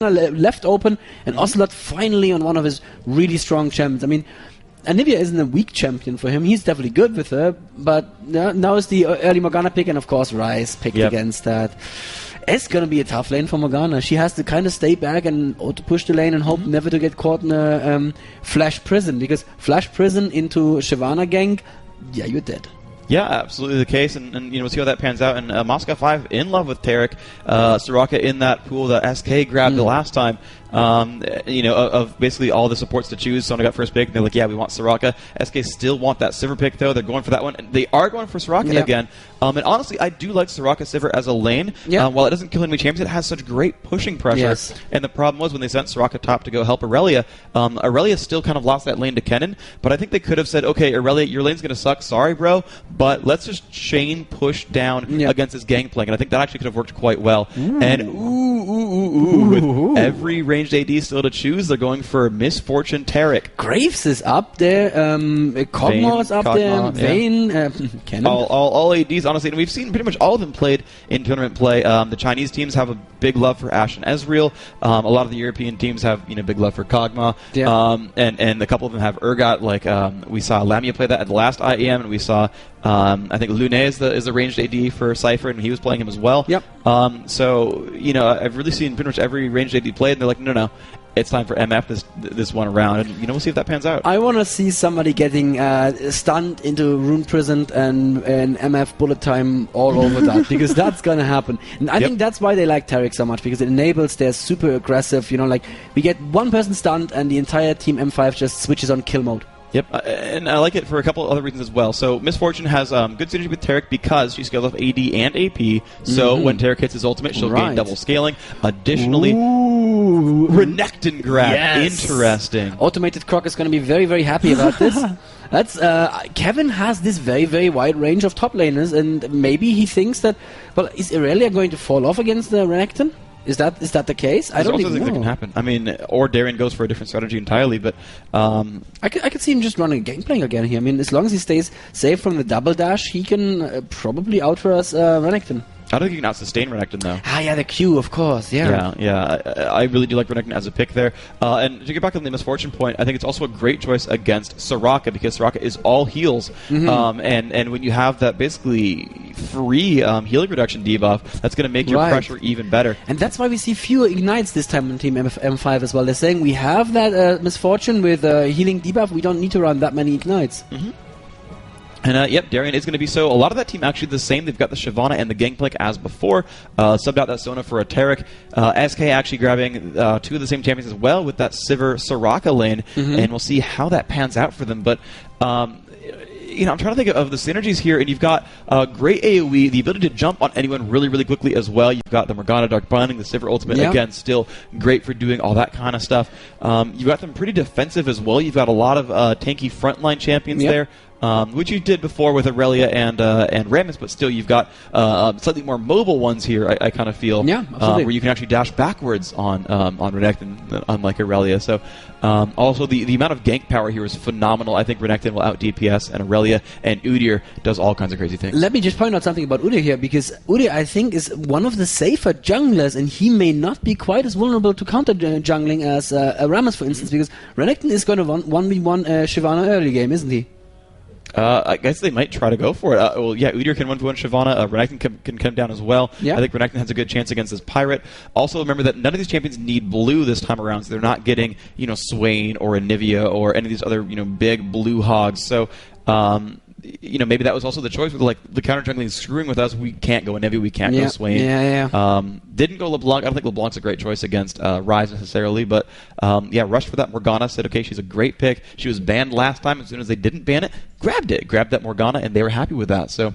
left open, and Ocelot finally on one of his really strong champions. I mean, Anivia isn't a weak champion for him. He's definitely good with her, but now is the early Morgana pick, and of course Ryze picked against that. It's going to be a tough lane for Morgana. She has to kind of stay back and auto-push the lane and hope never to get caught in a Flash Prison, because Flash Prison into Shyvana gank, yeah, you're dead. Yeah, absolutely the case, and we'll see how that pans out. And Moscow 5 in love with Taric. Soraka in that pool that SK grabbed the last time. Of basically all the supports to choose. Sona got first pick, and they're like, yeah, we want Soraka. SK still want that Sivir pick, though. They're going for that one. And they are going for Soraka again. And honestly, I do like Soraka Sivir as a lane. While it doesn't kill enemy champions, it has such great pushing pressure. Yes. And the problem was when they sent Soraka top to go help Aurelia, Aurelia still kind of lost that lane to Kennen, but I think they could have said, okay, Aurelia, your lane's going to suck. Sorry, bro, but let's just chain push down against this gangplank. And I think that actually could have worked quite well. And with every ranged AD still to choose, they're going for Misfortune Taric. Graves is up there. Kog'Maw is up there. Vayne. Kennen. All ADs, honestly, and we've seen pretty much all of them played in tournament play. The Chinese teams have a big love for Ashe and Ezreal. A lot of the European teams have big love for Kog'Maw. And a couple of them have Urgot. Like we saw Lamia play that at the last IEM, and we saw I think Lune is the ranged AD for Cypher, and he was playing him as well. So I've really seen pretty much every ranged AD played, and they're like, no, it's time for MF this one around, and we'll see if that pans out. I want to see somebody getting stunned into Rune Prison and MF bullet time all over that, because that's gonna happen. And I think that's why they like Taric so much, because it enables their super aggressive. Like we get one person stunned, and the entire team M5 just switches on kill mode. Yep, and I like it for a couple of other reasons as well. So Misfortune has good synergy with Taric because she scales off AD and AP. So when Taric hits his ultimate, she'll gain double scaling. Additionally, Renekton grab. Interesting. Automated Croc is going to be very, very happy about this. That's Kevin has this very, very wide range of top laners, and maybe he thinks that, well, is Irelia going to fall off against the Renekton? Is that the case? I don't even know. That can happen. I mean, or Darien goes for a different strategy entirely, but I could see him just running Gangplank again here. I mean, as long as he stays safe from the double dash, he can probably outrun Renekton. I don't think you can out-sustain Renekton, though. The Q, of course, Yeah, I really do like Renekton as a pick there. And to get back on the Misfortune point, I think it's also a great choice against Soraka, because Soraka is all heals. And when you have that basically free healing reduction debuff, that's going to make your pressure even better. And that's why we see fewer ignites this time on Team M5 as well. They're saying we have that Misfortune with healing debuff, we don't need to run that many ignites. And Darien is going to be so. A lot of that team actually the same. They've got the Shyvana and the Gangplank as before. Subbed out that Sona for a Taric. SK actually grabbing two of the same champions as well with that Sivir Soraka lane. And we'll see how that pans out for them. But I'm trying to think of the synergies here, and you've got great AoE, the ability to jump on anyone really, really quickly as well. You've got the Morgana Dark Binding, the Sivir Ultimate, again, still great for doing all that kind of stuff. You've got them pretty defensive as well. You've got a lot of tanky frontline champions there. Which you did before with Aurelia and Rammus, but still you've got slightly more mobile ones here, I kind of feel. Where you can actually dash backwards on Renekton, unlike Aurelia. So also the amount of gank power here is phenomenal. I think Renekton will out DPS, and Aurelia and Udyr does all kinds of crazy things. Let me just point out something about Udyr here, because Udyr, I think, is one of the safer junglers, and he may not be quite as vulnerable to counter jungling as Rammus, for instance, because Renekton is going to 1v1 Shyvana early game, isn't he? I guess they might try to go for it. Udyr can 1v1 Shyvana. Renekton can come down as well. I think Renekton has a good chance against this Pirate. Also, remember that none of these champions need blue this time around, so they're not getting, Swain or Anivia or any of these other, big blue hogs. So, maybe that was also the choice with the counter jungling screwing with us. We can't go Anivia, we can't go Swain. Didn't go LeBlanc. I don't think LeBlanc's a great choice against Ryze necessarily, but rushed for that Morgana. Said, okay, she's a great pick. She was banned last time. As soon as they didn't ban it, grabbed that Morgana, and they were happy with that. So,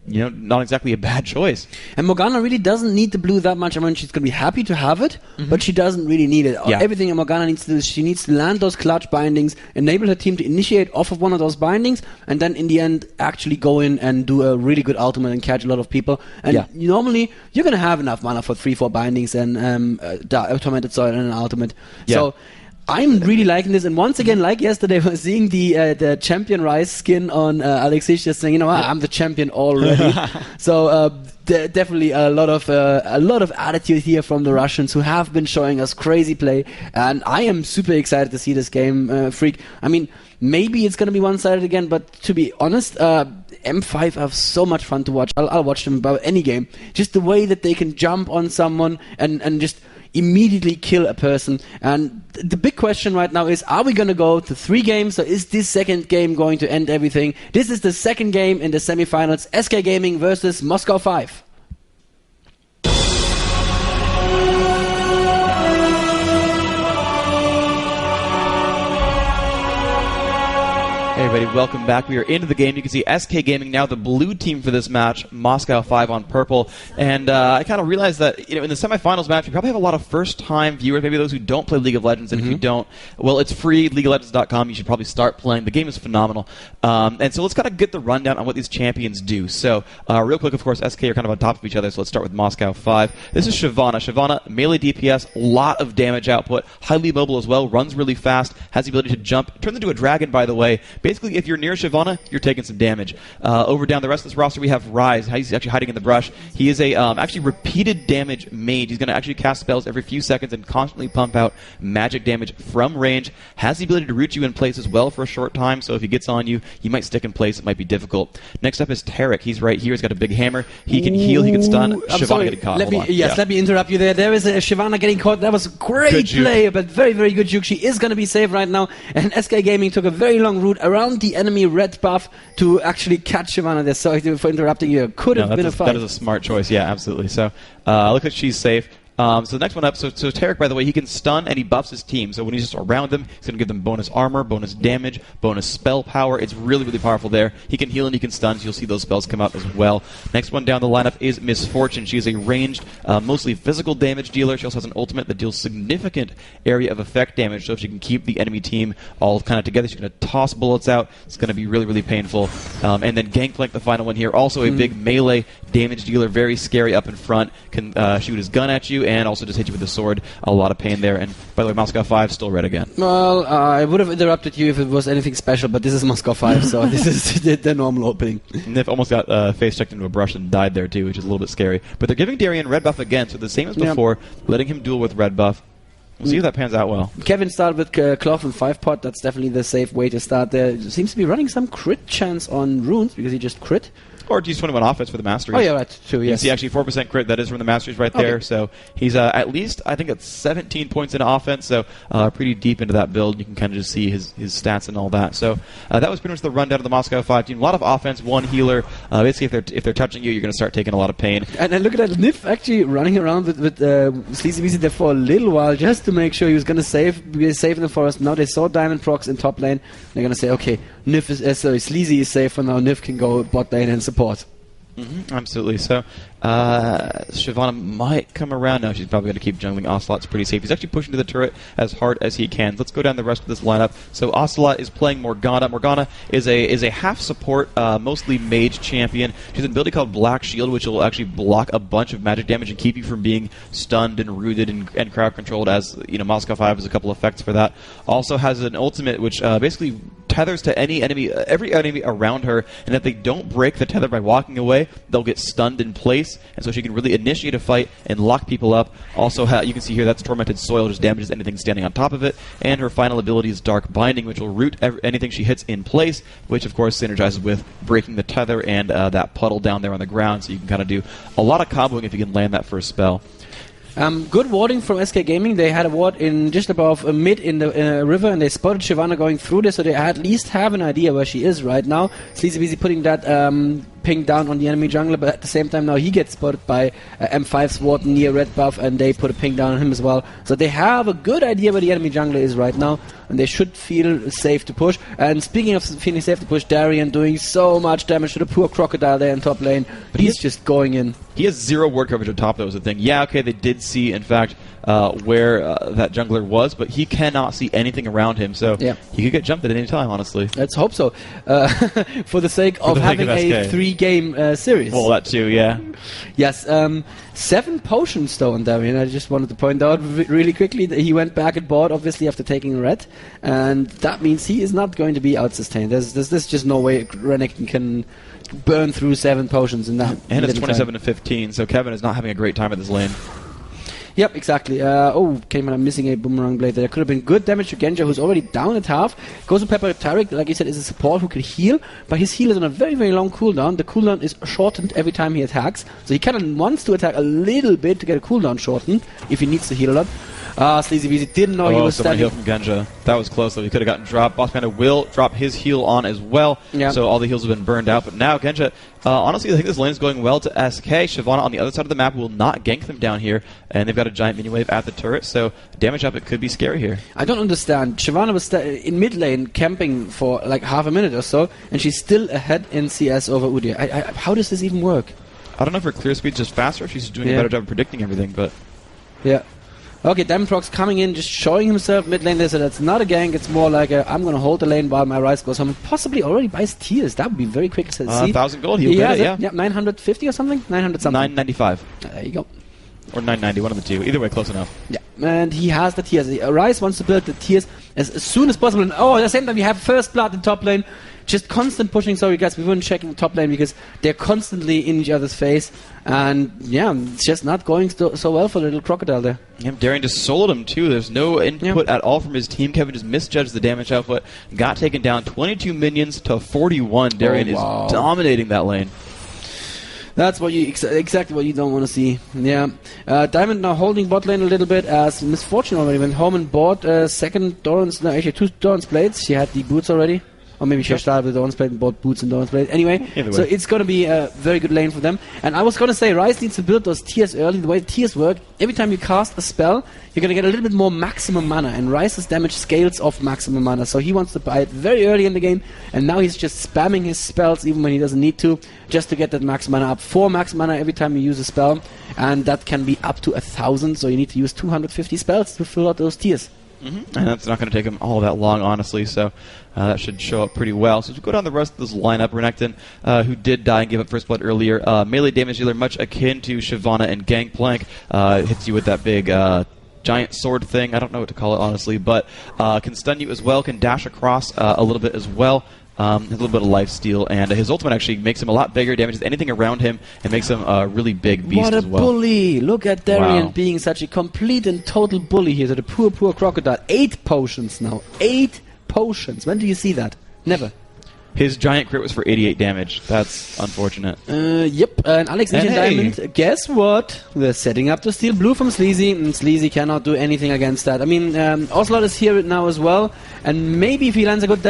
not exactly a bad choice. And Morgana really doesn't need the blue that much. I mean, she's going to be happy to have it, but she doesn't really need it. Everything Morgana needs to do is she needs to land those clutch bindings, enable her team to initiate off of one of those bindings, and then in the end actually go in and do a really good ultimate and catch a lot of people. And normally you're going to have enough mana for 3-4 bindings and tormented soil and an ultimate. So I'm really liking this, and once again, like yesterday, we're seeing the champion Rise skin on Alexis, just saying, I'm the champion already. So definitely a lot of attitude here from the Russians, who have been showing us crazy play, and I am super excited to see this game, Freak. I mean, maybe it's going to be one-sided again, but to be honest, M5 have so much fun to watch. I'll watch them about any game. Just the way that they can jump on someone and just immediately kill a person. And the big question right now is, are we going to go to 3 games, or is this second game going to end everything? This is the second game in the semifinals, SK Gaming versus Moscow 5. Hey everybody, welcome back. We are into the game. You can see SK Gaming now the blue team for this match, Moscow 5 on purple. And I kind of realized that in the semifinals match, we probably have a lot of first-time viewers, maybe those who don't play League of Legends. And if you don't, well, it's free, LeagueofLegends.com. You should probably start playing. The game is phenomenal. And so let's kind of get the rundown on what these champions do. So real quick, of course, SK are kind of on top of each other, so let's start with Moscow 5. This is Shyvana. Shyvana, melee DPS, lot of damage output, highly mobile as well, runs really fast, has the ability to jump, turns into a dragon, by the way. Basically, if you're near Shyvana, you're taking some damage. Over down the rest of this roster, we have Rise. He's actually hiding in the brush. He is a actually repeated damage mage. He's going to actually cast spells every few seconds and constantly pump out magic damage from range. Has the ability to root you in place as well for a short time, so if he gets on you, he might stick in place. It might be difficult. Next up is Tarek. He's right here. He's got a big hammer. He can heal. He can stun. Shyvana getting caught. Let me interrupt you there. There is a Shyvana getting caught. That was a great play, but very, very good juke. She is going to be safe right now, and SK Gaming took a very long route around the enemy red buff to actually catch Shyvana there. Sorry for interrupting you. Could have been a fight. That is a smart choice. Yeah, absolutely. So look like she's safe. So the next one up, so Tarek, by the way, he can stun and he buffs his team. So when he's just around them, he's going to give them bonus armor, bonus damage, bonus spell power. It's really, really powerful there. He can heal and he can stun, so you'll see those spells come out as well. Next one down the lineup is Misfortune. She is a ranged, mostly physical damage dealer. She also has an ultimate that deals significant area of effect damage. So if she can keep the enemy team all kind of together, she's going to toss bullets out. It's going to be really, really painful. And then Gangplank, the final one here, also a big melee damage dealer, very scary up in front, can shoot his gun at you and also just hit you with the sword. A lot of pain there. And by the way, Moscow 5 still red again. Well, I would have interrupted you if it was anything special, but this is Moscow 5, so this is the normal opening. Nif almost got face checked into a brush and died there too, which is a little bit scary. But they're giving Darien red buff again, so the same as before, letting him duel with red buff. We'll see if that pans out well. Kevin started with Cloth and 5-pot. That's definitely the safe way to start there. Seems to be running some crit chance on runes because he just crit. Or D21 offense for the Masteries. Oh, yeah, right, too, yes. You see actually 4% crit, that is from the Masteries right there. So he's at least, I think, at 17 points in offense, so pretty deep into that build. You can kind of just see his stats and all that. So that was pretty much the rundown of the Moscow 5 team. A lot of offense, one healer. Basically, if they're touching you, you're going to start taking a lot of pain. And look at that, Nif actually running around with Sleazy Weezy there for a little while just to make sure he was going to save them for us. Now they saw Diamond Procs in top lane. They're going to say, okay, Nif is, Sleazy is safe for now. Nif can go bot lane and support. Absolutely. So Shyvana might come around now. She's probably going to keep jungling Ocelot's pretty safe. He's actually pushing to the turret as hard as he can. Let's go down the rest of this lineup. So Ocelot is playing Morgana. Morgana is a half support, mostly mage champion. She's an ability called Black Shield, which will actually block a bunch of magic damage and keep you from being stunned and rooted and crowd controlled. As Moscow 5 has a couple effects for that. Also has an ultimate which basically tethers to every enemy around her, and if they don't break the tether by walking away, they'll get stunned in place, and so she can really initiate a fight and lock people up. Also, you can see here that's Tormented Soil, just damages anything standing on top of it, and her final ability is Dark Binding, which will root anything she hits in place, which of course synergizes with breaking the tether and that puddle down there on the ground, so you can kind of do a lot of comboing if you can land that first spell. Good warding from SK Gaming. They had a ward in just above mid in the river, and they spotted Shyvana going through this, so they at least have an idea where she is right now. Sleazy Weezy putting that ping down on the enemy jungler, but at the same time now he gets spotted by M5's ward near red buff, and they put a ping down on him as well. So they have a good idea where the enemy jungler is right now, and they should feel safe to push. And speaking of feeling safe to push, Darien doing so much damage to the poor crocodile there in top lane, but he's just going in. He has zero ward coverage on top, that was the thing. Yeah, okay, they did see, in fact, where that jungler was, but he cannot see anything around him, so he could get jumped at any time, honestly. Let's hope so. For the sake of having a 3 3-game series. Well, that too, yeah. Yes, 7 potions though on Darien. I just wanted to point out really quickly that he went back and bought, obviously, after taking red, and that means he is not going to be out-sustained. There's just no way Renekton can burn through 7 potions in that. And it's 27-15, so Kevin is not having a great time at this lane. Yep, exactly. Came I'm missing a boomerang blade there. Could have been good damage to Genja, who's already down at half. Goes to Pepper. Tarek, like you said, is a support who can heal, but his heal is on a very, very long cooldown. The cooldown is shortened every time he attacks, so he kind of wants to attack a little bit to get a cooldown shortened if he needs to heal a lot. Sleazy Weezy didn't know he was standing. Heal from Genja. That was close, though. He could have gotten dropped. Boss Panda will drop his heal on as well, so all the heals have been burned out. But now Genja, honestly, I think this lane is going well to SK. Shyvana on the other side of the map will not gank them down here, and they've got a giant minion wave at the turret, so damage up, it could be scary here. I don't understand. Shyvana was in mid lane camping for like half a minute or so, and she's still ahead in CS over Udyr. How does this even work? I don't know if her clear speed's just faster, if she's just doing a better job of predicting everything, but... Yeah. Okay, Diamondprox coming in, just showing himself mid lane there, so that's not a gank, it's more like I'm going to hold the lane while my Ryze goes home, and possibly already buys tiers. That would be very quick to see. 1,000 gold, he'll get it, yeah. 950 or something? 900 something. 995. There you go. Or 990, one of the two. Either way, close enough. Yeah, and he has the tiers. Ryze wants to build the tiers as soon as possible, and at the same time we have first blood in top lane. Just constant pushing. Sorry guys, we weren't checking the top lane because they're constantly in each other's face, and it's just not going so well for the little crocodile there. Yeah, Darien just soloed him too. There's no input at all from his team. Kevin just misjudged the damage output, got taken down 22 minions to 41. Darien is dominating that lane. That's what you exactly what you don't want to see. Yeah, Diamond now holding bot lane a little bit as Misfortune already went home and bought second Doran's. No, actually 2 Doran's blades. She had the boots already. Or maybe she started with Dawn's Blade and bought boots and Dawn's Blade. Anyway, so it's going to be a very good lane for them. And I was going to say, Ryze needs to build those tiers early. The way the tiers work, every time you cast a spell, you're going to get a little bit more maximum mana. And Ryze's damage scales off maximum mana. So he wants to buy it very early in the game. And now he's just spamming his spells even when he doesn't need to, just to get that max mana up. 4 max mana every time you use a spell. And that can be up to 1,000. So you need to use 250 spells to fill out those tiers. And that's not going to take him all that long, honestly, so that should show up pretty well. So as we go down the rest of this lineup, Renekton, who did die and give up first blood earlier, melee damage dealer much akin to Shyvana and Gangplank, hits you with that big giant sword thing. I don't know what to call it, honestly, but can stun you as well, can dash across a little bit as well. A little bit of lifesteal, and his ultimate actually makes him a lot bigger, damages anything around him, and makes him a really big beast as well. What a bully! Look at Darien being such a complete and total bully here to the poor, poor crocodile. 8 potions now. 8 potions. When do you see that? Never. His giant crit was for 88 damage. That's unfortunate. Yep. And Alex and Diamond, guess what? They're setting up to steal blue from Sleazy, and Sleazy cannot do anything against that. I mean, Ocelot is here now as well, and maybe if he lands a good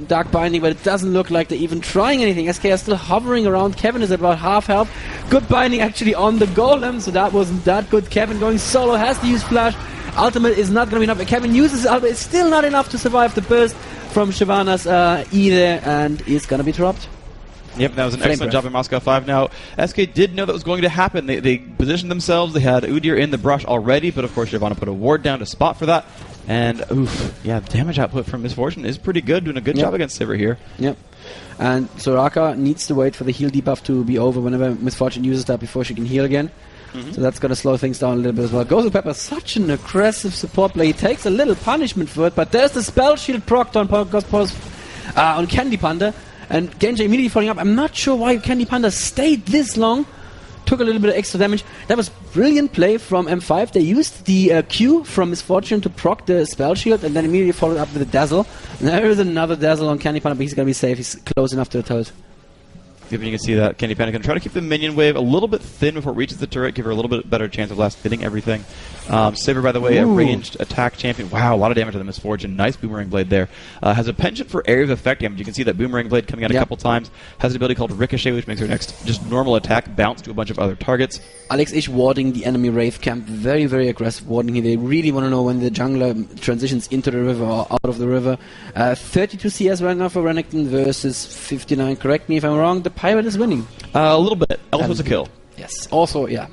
Dark Binding, but it doesn't look like they're even trying anything. SK are still hovering around. Kevin is at about half health. Good Binding actually on the Golem, so that wasn't that good. Kevin going solo, has to use Flash. Ultimate is not going to be enough. Kevin uses Ultimate, it's still not enough to survive the burst from Shyvana's either, and is going to be dropped. Yep, that was an excellent job in Moscow 5. Now, SK did know that was going to happen. They positioned themselves. They had Udyr in the brush already, but of course Shyvana put a ward down to spot for that. And, the damage output from Misfortune is pretty good, doing a good job against Sivir here. Yep. And Soraka needs to wait for the heal debuff to be over whenever Misfortune uses that before she can heal again. So that's going to slow things down a little bit as well. Goes to Pepper, such an aggressive support play. He takes a little punishment for it, but there's the spell shield procced on Candy Panda, and Genja immediately following up. I'm not sure why Candy Panda stayed this long. Took a little bit of extra damage. That was brilliant play from M5. They used the Q from Misfortune to proc the spell shield, and then immediately followed up with a dazzle. And there is another dazzle on Candy Panda, but he's going to be safe. He's close enough to the turret. You can see that Candy Panda can try to keep the minion wave a little bit thin before it reaches the turret, give her a little bit better chance of last hitting everything. Sivir, by the way, a ranged attack champion. Wow, a lot of damage to the Misfortune. Nice Boomerang Blade there. Has a penchant for area of effect damage. You can see that Boomerang Blade coming out a couple times. Has an ability called Ricochet, which makes her next just normal attack bounce to a bunch of other targets. Alex Ish warding the enemy Wraith camp. Very, very aggressive warding here. They really want to know when the jungler transitions into the river or out of the river. 32 CS right now for Renekton versus 59. Correct me if I'm wrong. The Pirate is winning. A little bit. Elf was a kill. Yes. Also, yeah.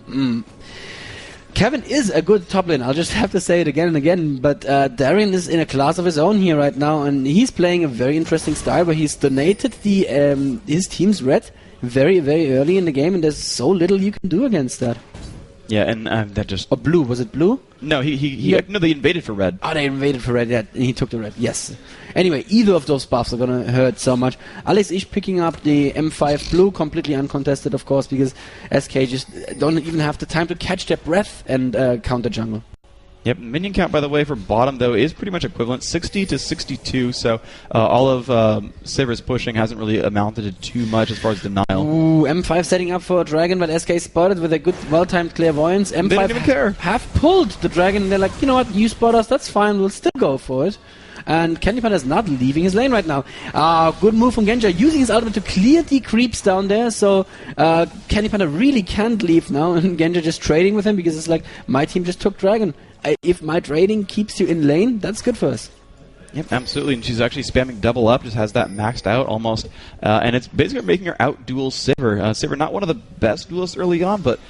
Kevin is a good top lane. I'll just have to say it again and again. But Darien is in a class of his own here right now, and he's playing a very interesting style where he's donated his team's red very, very early in the game, and there's so little you can do against that. Yeah, and that just... Or blue. Was it blue? No, no, they invaded for red. Oh, they invaded for red, yeah, and he took the red, yes. Anyway, either of those buffs are going to hurt so much. Alex Ish picking up the M5 blue, completely uncontested, of course, because SK just don't even have the time to catch their breath and counter jungle. Yep, minion count, by the way, for bottom, though, is pretty much equivalent, 60 to 62, so all of Sivir's pushing hasn't really amounted to too much as far as denial. Ooh, M5 setting up for a dragon, but SK spotted with a good, well-timed clairvoyance. M5 they didn't even care. Have pulled the dragon, and they're like, you know what, you spot us, that's fine, we'll still go for it. And Candy Panda is not leaving his lane right now. Good move from Genja, using his ultimate to clear the creeps down there, so Candy Panda really can't leave now, and Genja just trading with him, because it's like, my team just took dragon. If my trading keeps you in lane, that's good for us. Yep, absolutely, and she's actually spamming double up, just has that maxed out almost, and it's basically making her out-duel Sivir. Sivir, not one of the best duelists early on, but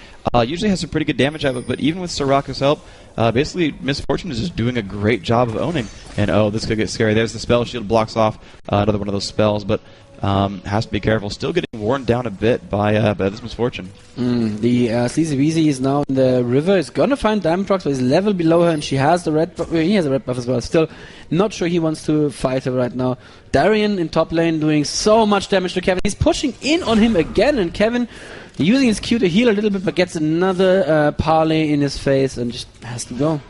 usually has some pretty good damage out of it, but even with Soraka's help, basically Miss Fortune is just doing a great job of owning. And oh, this could get scary. There's the spell shield, blocks off another one of those spells, but has to be careful. Still getting worn down a bit by this Miss Fortune. The CCBZ is now in the river. Is gonna find Diamond Prox, but is level below her, and she has the red buff. He has a red buff as well. Still not sure he wants to fight her right now. Darien in top lane doing so much damage to Kevin. He's pushing in on him again, and Kevin using his Q to heal a little bit, but gets another parley in his face and just has to go.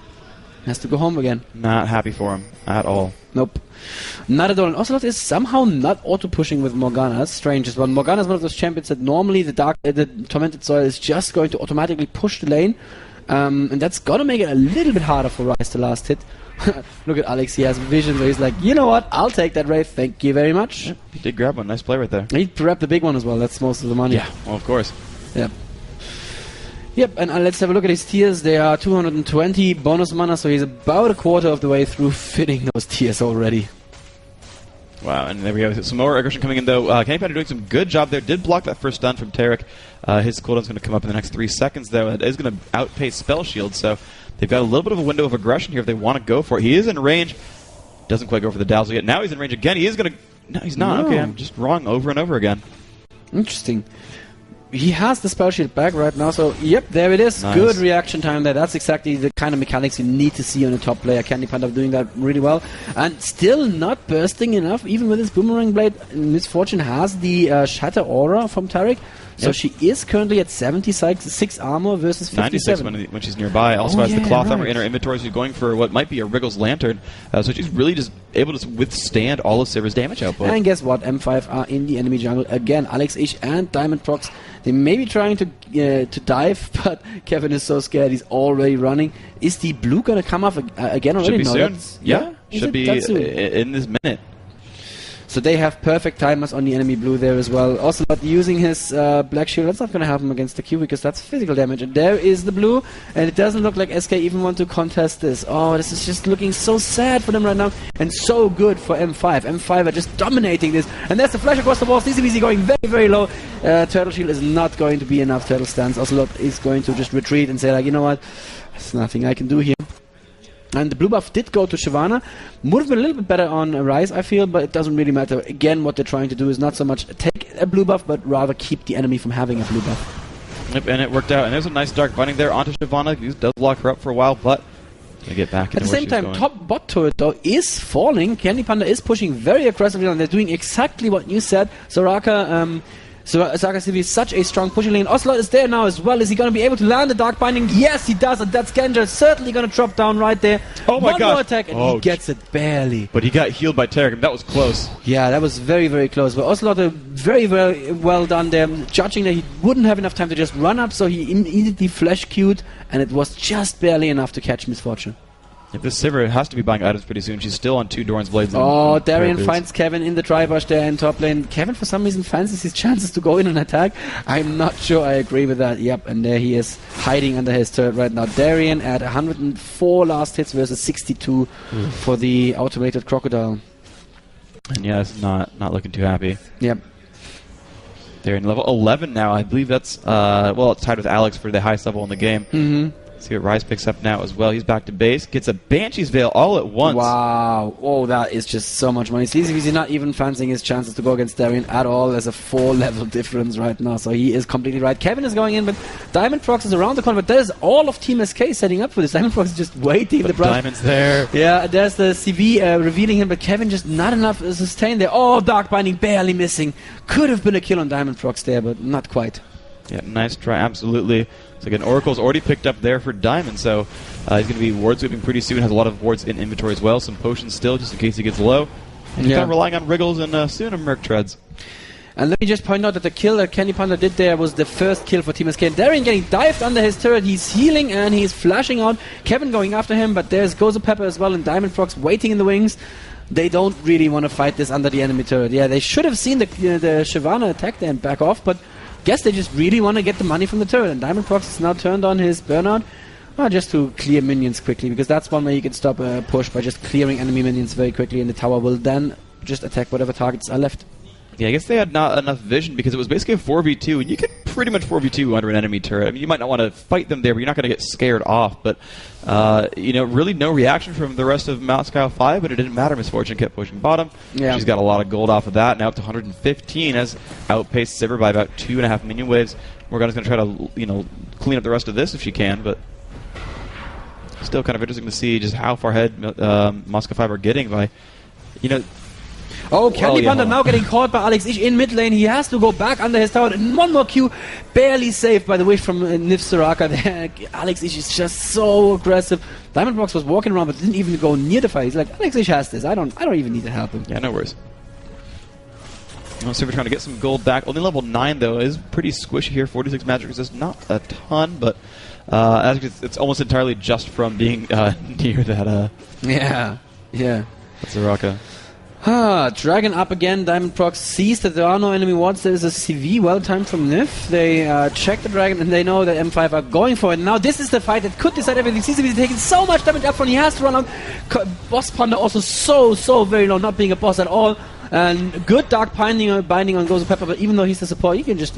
Has to go home again. Not happy for him at all. Nope. Not at all. And Ocelot is somehow not auto-pushing with Morgana. That's strange as well. Morgana is one of those champions that normally the Tormented Soil is just going to automatically push the lane. And that's gonna make it a little bit harder for Ryze to last hit. Look at Alex, he has vision where he's like, you know what, I'll take that Wraith, thank you very much. Yep, he did grab one, nice play right there. He grabbed the big one as well, that's most of the money. Yeah, well of course. Yep. Yep, and let's have a look at his tiers. They are 220 bonus mana, so he's about a quarter of the way through fitting those tiers already. Wow, and there we go. Some more aggression coming in, though. Candy Panda doing some good job there. Did block that first stun from Tarek. His cooldown's going to come up in the next 3 seconds, though. It is going to outpace Spell Shield, so they've got a little bit of a window of aggression here if they want to go for it. He is in range. Doesn't quite go for the dazzle yet. Now he's in range again. He is going to... No, he's not. No. Okay, I'm just wrong over and over again. Interesting. He has the spell shield back right now, so yep, there it is. Nice. Good reaction time there. That's exactly the kind of mechanics you need to see on a top player. Candy Panda doing that really well. And still not bursting enough, even with his boomerang blade. Miss Fortune has the Shatter Aura from Tarek. So she is currently at 76 armor versus 57. 96 when she's nearby. Also has the cloth armor in her inventory. She's going for what might be a Wriggle's Lantern. So she's really just able to withstand all of Sivir's damage output. And guess what? M5 are in the enemy jungle again. Alex Ish and Diamond Prox. They may be trying to dive, but Kevin is so scared. He's already running. Is the blue going to come off again already? Should be soon. Yeah, should be in this minute. So they have perfect timers on the enemy blue there as well. Ocelot using his black shield. That's not going to help him against the Q because that's physical damage. And there is the blue. And it doesn't look like SK even want to contest this. Oh, this is just looking so sad for them right now. And so good for M5. M5 are just dominating this. And there's the flash across the wall. CCBC going very, very low. Turtle shield is not going to be enough. Turtle stance. Ocelot is going to just retreat and say like, you know what? There's nothing I can do here. And the blue buff did go to Shyvana. Would have been a little bit better on Ryze, I feel, but it doesn't really matter. Again, what they're trying to do is not so much take a blue buff, but rather keep the enemy from having a blue buff. Yep, and it worked out. And there's a nice dark binding there onto Shyvana. He does lock her up for a while, but they get back into at the same time, top bot turret, though, is falling. Candy Panda is pushing very aggressively, and they're doing exactly what you said. Soraka... Soraka CV is such a strong pushing lane. Ocelot is there now as well. Is he going to be able to land the Dark Binding? Yes, he does. And that's Genja certainly going to drop down right there. Oh my god! One more attack and he gets it barely. But he got healed by Tarek, and that was close. Yeah, that was very, very close. But Ocelot, very, very well done there. Judging that he wouldn't have enough time to just run up, so he immediately flash queued, and it was just barely enough to catch Miss Fortune. If this Sivir has to be buying items pretty soon. She's still on 2 Doran's Blades. Oh, Darien finds Kevin in the Tribush there in top lane. Kevin, for some reason, fancies his chances to go in and attack. I'm not sure I agree with that. Yep, and there he is, hiding under his turret right now. Darien at 104 last hits versus 62 for the automated Crocodile. And yeah, it's not looking too happy. Yep. They're in level 11 now. I believe that's, well, it's tied with Alex for the highest level in the game. See what Rise picks up now as well. He's back to base. Gets a Banshee's Veil all at once. Wow. Oh, that is just so much money. He's not even fancying his chances to go against Darien at all. There's a 4-level difference right now, so he is completely right. Kevin is going in, but Diamond Prox is around the corner, but there's all of Team SK setting up for this. Diamond Prox is just waiting. But Diamond's there. Yeah, there's the CV revealing him, but Kevin just not enough sustain there. Oh, Dark Binding barely missing. Could have been a kill on Diamond Prox there, but not quite. Yeah, nice try, absolutely. It's like an Oracle's already picked up there for Diamond, so he's going to be ward sweeping pretty soon. Has a lot of wards in inventory as well. Some potions still, just in case he gets low. And he's kind of relying on Wriggles and soon a Merc Treads. And let me just point out that the kill that Candy Panda did there was the first kill for Team SK. And Darien getting dived under his turret. He's healing and he's flashing out. Kevin going after him, but there's Gozo Pepper as well and Diamond Prox waiting in the wings. They don't really want to fight this under the enemy turret. Yeah, they should have seen the Shyvana attack there and back off, but guess they just really want to get the money from the turret. And Diamond Prox is now turned on his burnout just to clear minions quickly, because that's one way you can stop a push, by just clearing enemy minions very quickly, and the tower will then just attack whatever targets are left. Yeah, I guess they had not enough vision, because it was basically a 4v2, and you could pretty much 4v2 under an enemy turret. I mean, you might not want to fight them there, but you're not going to get scared off. But, really no reaction from the rest of Moscow 5, but it didn't matter. Misfortune kept pushing bottom. Yeah. She's got a lot of gold off of that, now up to 115, has outpaced Sivir by about 2.5 minion waves. Morgana's going to try to, clean up the rest of this if she can, but still kind of interesting to see just how far ahead Moscow 5 are getting by, Oh, Candy Panda now getting caught by Alex Ich in mid lane. He has to go back under his tower. And one more Q, barely saved by the wish from Nif Soraka there. Alex Ich is just so aggressive. Diamond Prox was walking around but didn't even go near the fight. He's like, Alex Ich has this. I don't even need to help him. Yeah, no worries. Sivir trying to get some gold back. Only level 9 though, is pretty squishy here. 46 magic resist, not a ton, but it's almost entirely just from being near that. Yeah. That's Soraka. Dragon up again. Diamond Prox sees that there are no enemy wards. There is a CV well timed from Nif. They check the dragon and they know that M5 are going for it. Now this is the fight that could decide everything. CCV taking so much damage up front. He has to run out. Boss Panda also so very low, not being a boss at all. And good Dark binding on Gozo Pepper, but even though he's the support, he can just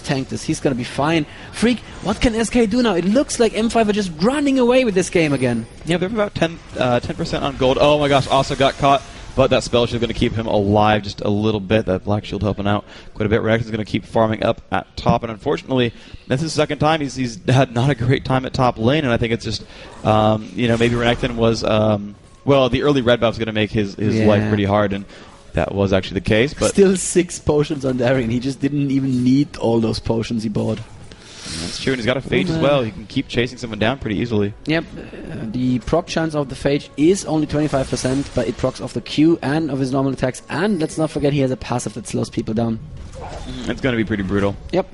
tank this. He's gonna be fine. Freak, what can SK do now? It looks like M5 are just running away with this game again. Yeah, they're about 10% on gold. Oh my gosh, also got caught. But that spell shield is going to keep him alive just a little bit. That black shield helping out quite a bit. Renekton's going to keep farming up at top, and unfortunately, this is the second time he's had not a great time at top lane. And I think it's just, maybe Renekton was, the early red buff is going to make his life pretty hard, and that was actually the case. But still 6 potions on Darien. He just didn't even need all those potions he bought. That's true, and he's got a Phage as well. He can keep chasing someone down pretty easily. Yep. The proc chance of the Phage is only 25%, but it procs off the Q and of his normal attacks. And let's not forget he has a passive that slows people down. It's going to be pretty brutal. Yep.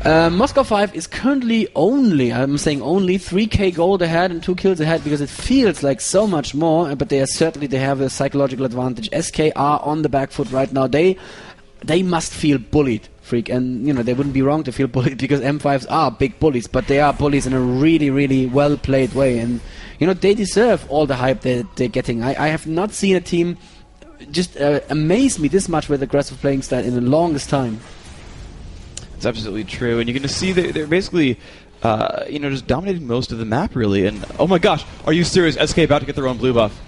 Moscow 5 is currently only 3k gold ahead and 2 kills ahead, because it feels like so much more, but they have a psychological advantage. SK are on the back foot right now. They must feel bullied, Freak, and they wouldn't be wrong to feel bullied, because M5s are big bullies, but they are bullies in a really, really well played way, and they deserve all the hype they're getting. I have not seen a team just amaze me this much with aggressive playing style in the longest time. It's absolutely true, and you can see they're basically just dominating most of the map, really. And oh my gosh, are you serious? SK about to get their own blue buff.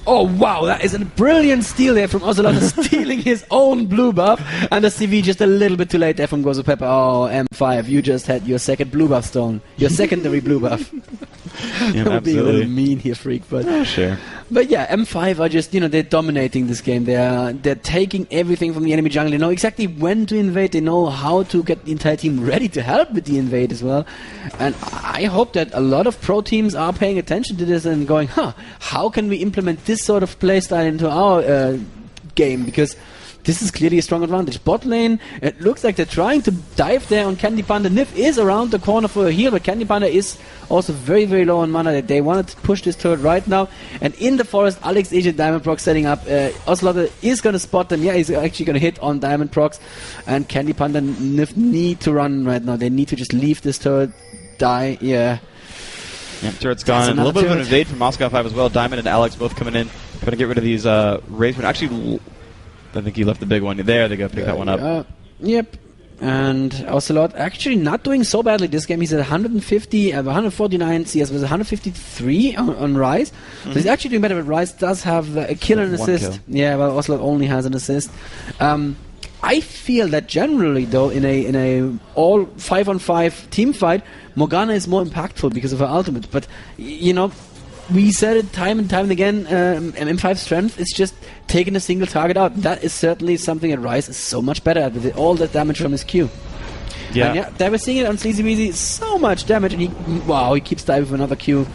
Oh wow, that is a brilliant steal there from Ocelot, stealing his own blue buff, and the CV just a little bit too late there from Gozo Pepper. Oh, M5, you just had your second blue buff stone, your secondary blue buff. Yeah, I'm being a little mean here, Freak, but sure. But yeah, M5 are just they're dominating this game. They're taking everything from the enemy jungle. They know exactly when to invade. They know how to get the entire team ready to help with the invade as well. And I hope that a lot of pro teams are paying attention to this and going, how can we implement this sort of playstyle into our game? Because this is clearly a strong advantage. Bot lane, it looks like they're trying to dive there on Candy Panda. Nif is around the corner for a heal, but Candy Panda is also very, very low on mana. They wanted to push this turret right now. And in the forest, Alex Ich and Diamond Prox setting up. Ocelot is going to spot them. Yeah, he's actually going to hit on Diamond Prox. And Candy Panda and Nif need to run right now. They need to just leave this turret, die. Yeah. Yep, turret's gone. And a little bit of an invade from Moscow 5 as well. Diamond and Alex both coming in, trying to get rid of these raids. Actually, I think he left the big one. There they go, pick that one up. Yep. And Ocelot actually not doing so badly this game. He's at 149 CS with 153 on Rise. So he's actually doing better, but Rise does have a kill and assist. Kill. Yeah, well, Ocelot only has an assist. I feel that generally, though, in a all 5-on-5 team fight, Morgana is more impactful because of her ultimate. But, we said it time and time again, M5's strength is just taking a single target out. That is certainly something that Rise is so much better at, with all the damage from his Q. Yeah. And they were seeing it on Sleazy Weezy, so much damage, and he keeps diving with another Q.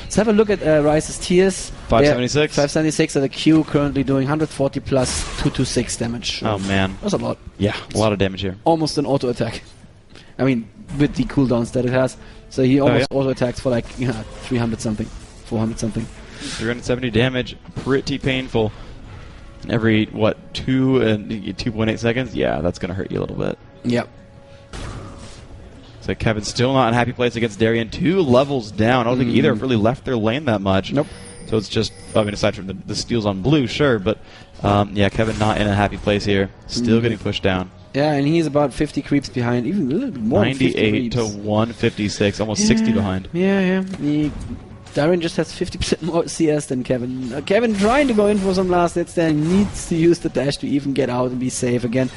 Let's have a look at Rise's tiers. 576. 576, and the Q currently doing 140 plus 226 damage. Oh, man. That's a lot. Yeah, a lot of damage here. Almost an auto attack. I mean, with the cooldowns that it has. So he almost auto attacks for 300 something. 400 something. 370 damage, pretty painful. Every 2.8 seconds? Yeah, that's gonna hurt you a little bit. Yep. So Kevin's still not in a happy place against Darien. 2 levels down. I don't think either have really left their lane that much. Nope. So it's just, aside from the steals on blue, sure, but Kevin not in a happy place here. Still getting pushed down. Yeah, and he's about 50 creeps behind, even a little bit more. 98 to 156, almost 60 behind. Yeah. Darren just has 50% more CS than Kevin. Kevin trying to go in for some last hits there, needs to use the dash to even get out and be safe again.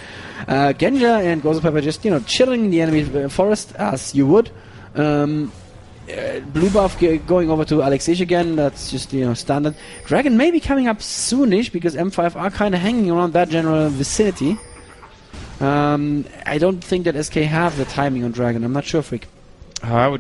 Genja and Gozo Pepper just, chilling in the enemy forest, as you would. Blue buff going over to Alexish again, that's just, standard. Dragon may be coming up soonish, because M5 are kind of hanging around that general vicinity. I don't think that SK have the timing on Dragon, I'm not sure, Freak. I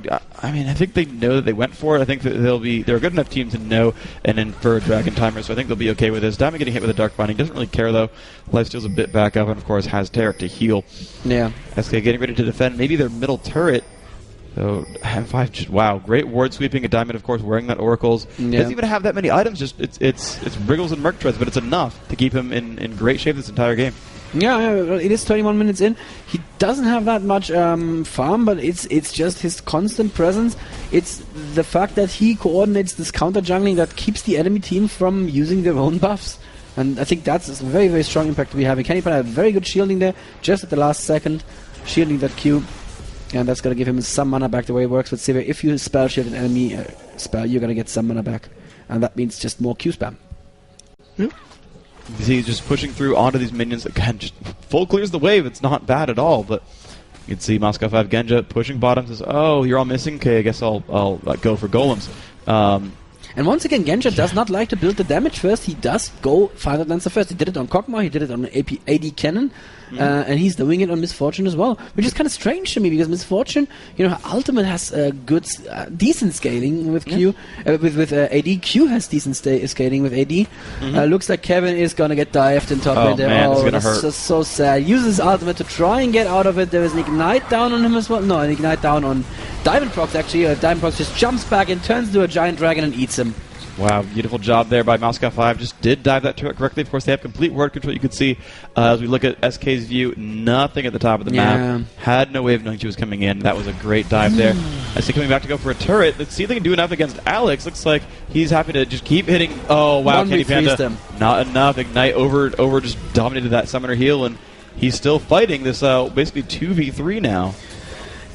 think they know that they went for it. I think that they're a good enough team to know and infer a Dragon timer, so I think they'll be okay with this. Diamond getting hit with a Dark Binding doesn't really care, though. Lifesteal's a bit back up, and of course has Tarek to heal. Yeah. SK getting ready to defend maybe their middle turret. So M5 just, wow, great ward sweeping. A Diamond, of course, wearing that Oracles. Yeah. Doesn't even have that many items. Just it's Briggles and Merc Treads, but it's enough to keep him in great shape this entire game. Yeah, it is 21 minutes in. He doesn't have that much farm, but it's just his constant presence. It's the fact that he coordinates this counter jungling that keeps the enemy team from using their own buffs. And I think that's a very, very strong impact to be having. Kenny Pan had very good shielding there, just at the last second, shielding that Q. And that's going to give him some mana back the way it works with Sivir. If you spell shield an enemy spell, you're going to get some mana back. And that means just more Q spam. You see, he's just pushing through onto these minions. Again, just full clears the wave. It's not bad at all, but you can see Moscow 5 Genja pushing bottom. Says, oh, you're all missing? Okay, I guess I'll go for golems. And once again, Genja does not like to build the damage first. He does go Final Lancer first. He did it on Kog'Maw, he did it on AD Cannon, and he's doing it on Misfortune as well, which is kind of strange to me, because Misfortune, her ultimate has good, decent scaling with Q, with AD. Q has decent scaling with AD. Looks like Kevin is gonna get dived in top lane there. Man, it's gonna that's hurt. just so sad. Uses his ultimate to try and get out of it. There is an Ignite down on him as well. No, an Ignite down on Diamond Prox actually. Diamond Prox just jumps back and turns into a giant dragon and eats him. Wow, beautiful job there by Moscow 5. Just did dive that turret correctly. Of course, they have complete ward control. You could see as we look at SK's view, nothing at the top of the map. Had no way of knowing she was coming in. That was a great dive there. SK coming back to go for a turret. Let's see if they can do enough against Alex. Looks like he's happy to just keep hitting. Oh, wow, Kenny Panda. Not enough. Ignite over just dominated that summoner heal, and he's still fighting this basically 2v3 now.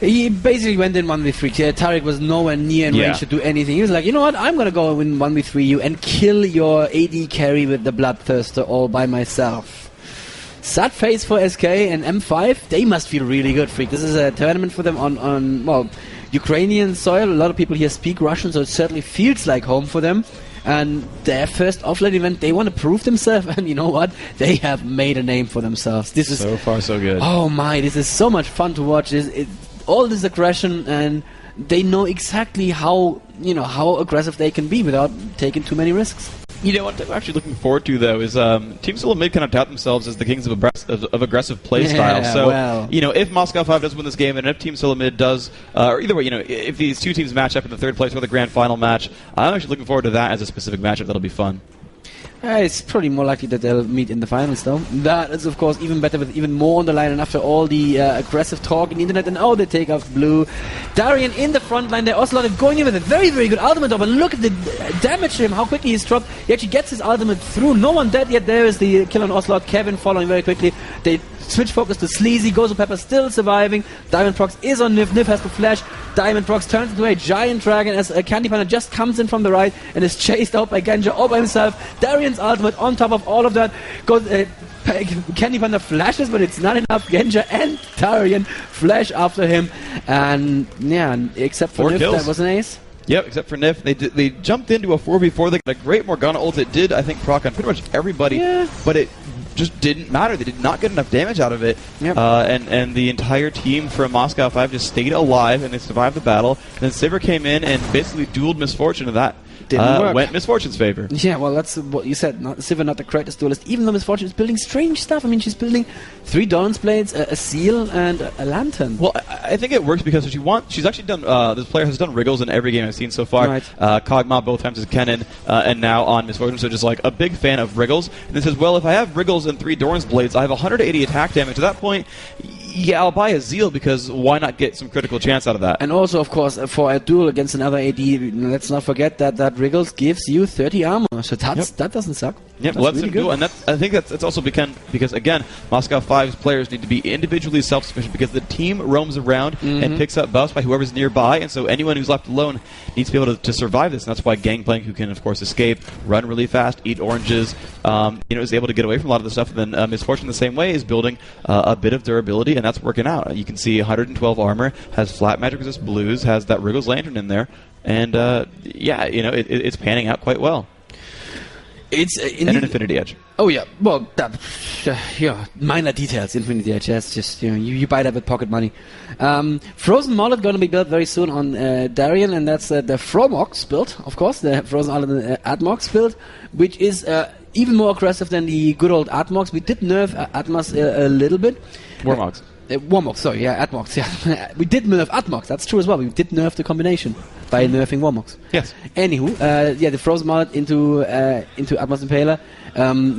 He basically went in 1v3. Tarek was nowhere near in range to do anything. He was like, you know what, I'm going to go in 1v3 you and kill your AD carry with the Bloodthirster all by myself. Sad face for SK and M5. They must feel really good, Freak. This is a tournament for them on Ukrainian soil. A lot of people here speak Russian, so it certainly feels like home for them. And their first offline event, they want to prove themselves, and you know what? They have made a name for themselves. This is so far so good. Oh my, this is so much fun to watch. All this aggression, and they know exactly how aggressive they can be without taking too many risks. What I'm actually looking forward to, though, is Team Solo Mid kind of tout themselves as the kings of aggressive play style. So, if Moscow 5 does win this game, and if Team Solo Mid does, or either way, if these two teams match up in the third place or the grand final match, I'm actually looking forward to that as a specific matchup. That'll be fun. It's probably more likely that they'll meet in the finals, though. That is, of course, even better with even more on the line. And after all the aggressive talk in the internet, and they take off blue. Darien in the front line there. Ocelot going in with a very, very good ultimate. But look at the damage to him, how quickly he's dropped. He actually gets his ultimate through. No one dead yet. There is the kill on Ocelot. Kevin following very quickly. They switch focus to Sleazy. Gozo Pepper still surviving. Diamond Prox is on Niv. Niv has to flash. Diamond Prox turns into a giant dragon as Candy Panda just comes in from the right and is chased out by Genja all by himself. Darian's ultimate on top of all of that goes. Candy Panda flashes, but it's not enough. Genja and Darian flash after him, and yeah, except for Niv, that was an ace. Yep, except for Nif. They jumped into a 4v4. They got a great Morgana ult. It did, I think, proc on pretty much everybody, but it just didn't matter. They did not get enough damage out of it. Yep. And the entire team from Moscow 5 just stayed alive, and they survived the battle. And then Saber came in and basically dueled Misfortune, and that went Misfortune's favor. Yeah, well, that's what you said. Siva not the greatest duelist, even though Misfortune is building strange stuff. I mean, she's building 3 Dawn's Blades, a Seal, and a Lantern. Well, I think it works because she's actually done, this player has done Wriggles in every game I've seen so far. Right. Kog'Maw both times as Kennen, and now on Misfortune, so just like a big fan of Wriggles. And it says, well, if I have Wriggles and 3 Dawn's Blades, I have 180 attack damage. At that point, yeah, I'll buy a Zeal because why not get some critical chance out of that? And also, of course, for a duel against another AD, let's not forget that Wriggles gives you 30 armor, so that doesn't suck. Yep, let's really do, and I think that's also because again, Moscow 5's players need to be individually self-sufficient because the team roams around and picks up buffs by whoever's nearby, and so anyone who's left alone needs to be able to survive this, and that's why Gangplank, who can of course escape, run really fast, eat oranges, is able to get away from a lot of the stuff. And then Misfortune the same way is building a bit of durability, and that's working out. You can see 112 armor, has flat magic resist blues, has that Wriggles Lantern in there, and it's panning out quite well. It's and an Infinity Edge. Oh yeah, well, minor details. Infinity Edge. That's just you buy that with pocket money. Frozen Mullet going to be built very soon on Darian, and that's the Fromox build, of course, the Frozen Mullet Atmox build, which is even more aggressive than the good old Atmox. We did nerf Atmos a little bit. Warmox. Warmox, sorry, yeah, Atmox, yeah. We did nerf Atmox, that's true as well. We did nerf the combination by nerfing Warmox. Yes. Anywho, the Frozen Mullet into Atmos Impaler.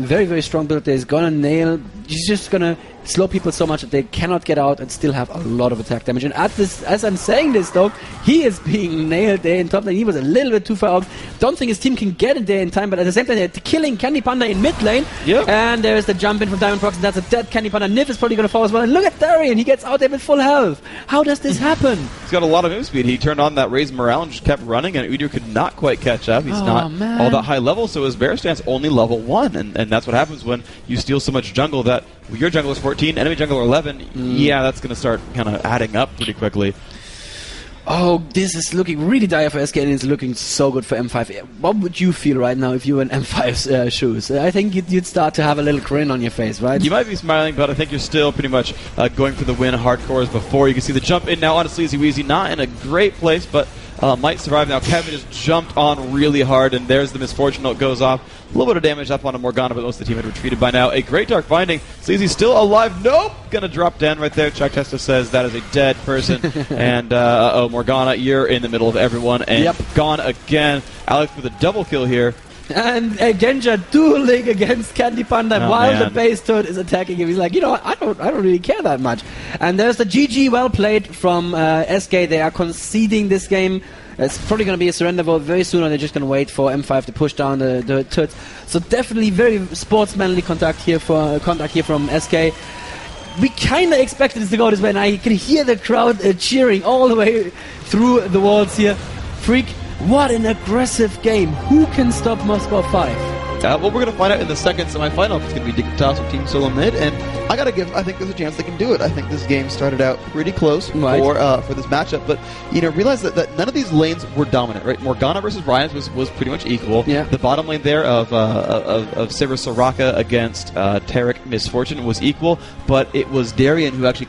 Very, very strong build. He's gonna nail. He's just gonna slow people so much that they cannot get out and still have a lot of attack damage. And as I'm saying this, though, he is being nailed there in top lane. He was a little bit too far out. Don't think his team can get it there in time, but at the same time, they're killing Candy Panda in mid lane. Yep. And there's the jump in from Diamond Prox, and that's a dead Candy Panda. Niv is probably gonna fall as well. And look at Darian, he gets out there with full health. How does this happen? He's got a lot of move speed. He turned on that raised morale and just kept running, and Udyr could not quite catch up. He's not all that high level, so his bear stance only level 1, and that's what happens when you steal so much jungle that your jungle is 14, enemy jungle 11. Yeah, that's going to start kind of adding up pretty quickly. Oh, this is looking really dire for SK, and it's looking so good for M5. What would you feel right now if you were in M5's shoes? I think you'd start to have a little grin on your face, right? You might be smiling, but I think you're still pretty much going for the win hardcore as before. You can see the jump in now on a Sleazy Weezy, not in a great place, but might survive now. Kevin just jumped on really hard, and there's the Misfortune note goes off. A little bit of damage up on a Morgana, but most of the team had retreated by now. A great Dark Binding. Sleazy's still alive. Nope! Gonna drop down right there. Chuck Testa says that is a dead person. And, Morgana, you're in the middle of everyone, and gone again. Alex with a double kill here. And Genja dueling against Candy Panda while the base turret is attacking him. He's like, I don't really care that much. And there's the GG, well played from SK. They are conceding this game. It's probably going to be a surrender vote very soon, or they're just going to wait for M5 to push down the turrets. So definitely very sportsmanly contact here from SK. We kind of expected this to go this way, and I can hear the crowd cheering all the way through the walls here. Freak, what an aggressive game. Who can stop Moscow 5? Well, we're going to find out in the second semifinal if it's going to be Dignitas or Team Solo Mid, and I think there's a chance they can do it. I think this game started out pretty close for this matchup, but realize that none of these lanes were dominant, right? Morgana versus Ryan was pretty much equal. Yeah. The bottom lane there of Sivir Soraka against Tarek Misfortune was equal, but it was Darian who actually